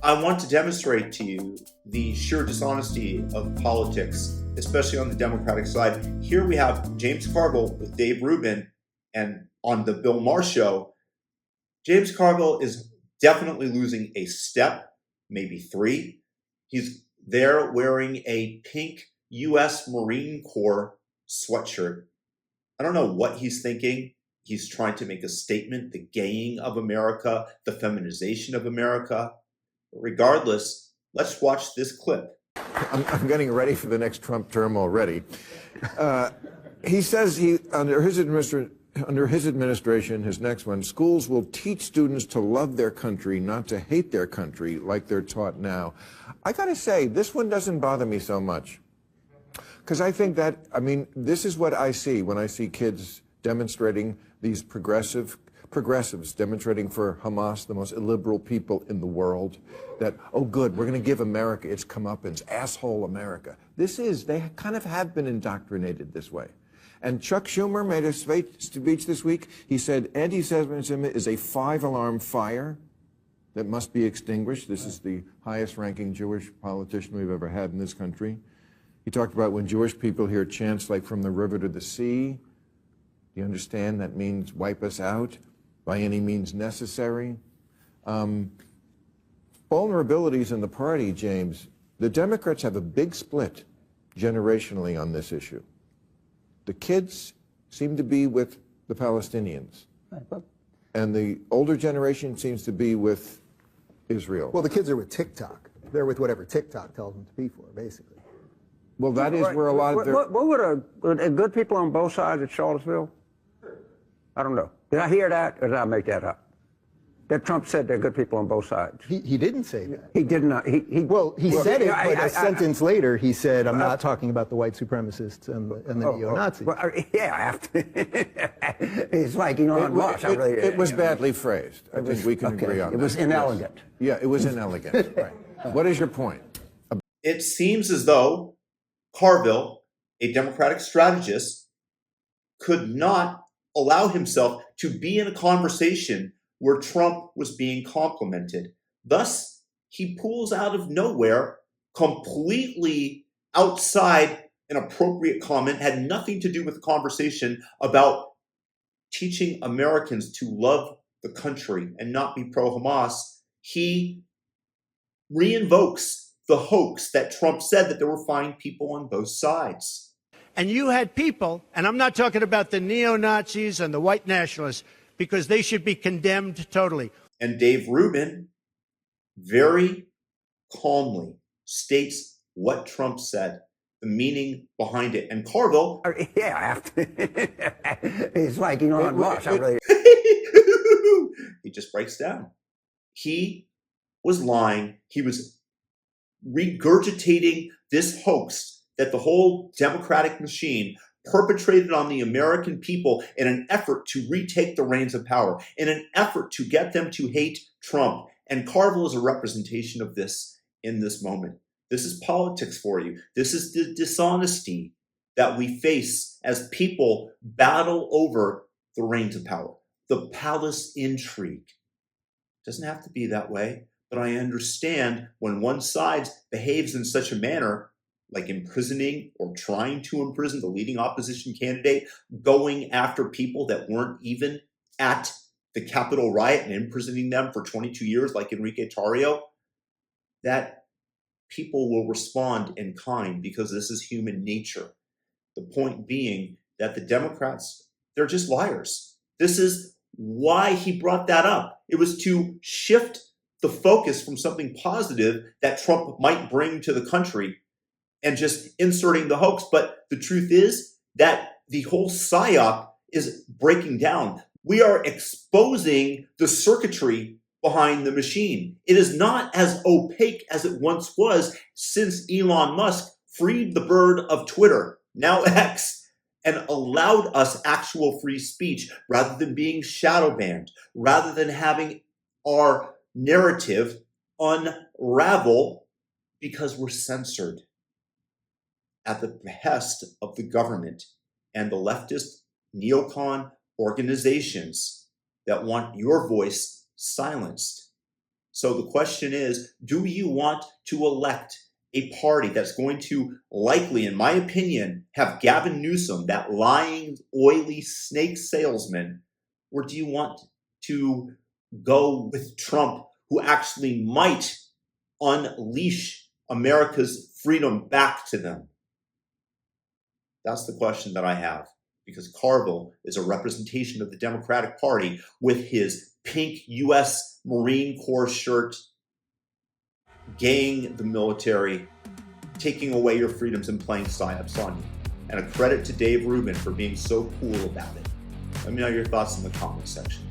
I want to demonstrate to you the sheer dishonesty of politics, especially on the Democratic side. Here we have James Carville with Dave Rubin, and on the Bill Maher show, James Carville is definitely losing a step, maybe three. He's there wearing a pink U.S. Marine Corps sweatshirt. I don't know what he's thinking. He's trying to make a statement, the gaying of America, the feminization of America. Regardless, let's watch this clip. I'm getting ready for the next Trump term already. He says under his administration, his next one, schools will teach students to love their country, not to hate their country like they're taught now. I got to say, this one doesn't bother me so much. Because I think that, this is what I see when I see kids demonstrating, these progressives demonstrating for Hamas, the most illiberal people in the world, that, oh good, we're going to give America its comeuppance, asshole America. They kind of have been indoctrinated this way. And Chuck Schumer made a speech this week. He said anti-Semitism is a 5-alarm fire that must be extinguished. This is the highest ranking Jewish politician we've ever had in this country. He talked about when Jewish people hear chants like from the river to the sea. Do you understand that means wipe us out by any means necessary? Vulnerabilities in the party, James. The Democrats have a big split generationally on this issue. The kids seem to be with the Palestinians. And the older generation seems to be with Israel. Well, the kids are with TikTok. They're with whatever TikTok tells them to be for, basically. Well, that is where a lot of their... What would good people on both sides of Charlottesville? I don't know. Did I hear that, or did I make that up? That Trump said there are good people on both sides. He didn't say that. He did not. He said it, but a sentence later he said, I'm not talking about the white supremacists and the neo-Nazis. Well, yeah, it's like Elon Musk. It was badly phrased. I think we can agree on that. It was inelegant. Yes. Yeah, it was inelegant. Right. What is your point? It seems as though Carville, a Democratic strategist, could not allow himself to be in a conversation where Trump was being complimented. Thus, he pulls out of nowhere, completely outside an appropriate comment, had nothing to do with the conversation about teaching Americans to love the country and not be pro-Hamas. He reinvokes the hoax that Trump said that there were fine people on both sides. And you had people, and I'm not talking about the neo-Nazis and the white nationalists, because they should be condemned totally. And Dave Rubin very calmly states what Trump said, the meaning behind it. And Carville... Yeah, it's like Elon Musk. He just breaks down. He was lying. He was regurgitating this hoax that the whole Democratic machine perpetrated on the American people in an effort to retake the reins of power, in an effort to get them to hate Trump. And Carville is a representation of this in this moment. This is politics for you. This is the dishonesty that we face as people battle over the reins of power. The palace intrigue. It doesn't have to be that way, but I understand when one side behaves in such a manner, like imprisoning or trying to imprison the leading opposition candidate, going after people that weren't even at the Capitol riot and imprisoning them for 22 years, like Enrique Tarrio, that people will respond in kind because this is human nature. The point being that the Democrats, they're just liars. This is why he brought that up. It was to shift the focus from something positive that Trump might bring to the country and just inserting the hoax. But the truth is that the whole psyop is breaking down. We are exposing the circuitry behind the machine. It is not as opaque as it once was since Elon Musk freed the bird of Twitter, now X, and allowed us actual free speech rather than being shadow banned, rather than having our narrative unravel because we're censored at the behest of the government and the leftist neocon organizations that want your voice silenced. So the question is, do you want to elect a party that's going to likely, in my opinion, have Gavin Newsom, that lying, oily snake salesman, or do you want to go with Trump, who actually might unleash America's freedom back to them? That's the question that I have, because Carville is a representation of the Democratic Party with his pink U.S. Marine Corps shirt, gaying the military, taking away your freedoms and playing psyops on you. And a credit to Dave Rubin for being so cool about it. Let me know your thoughts in the comment section.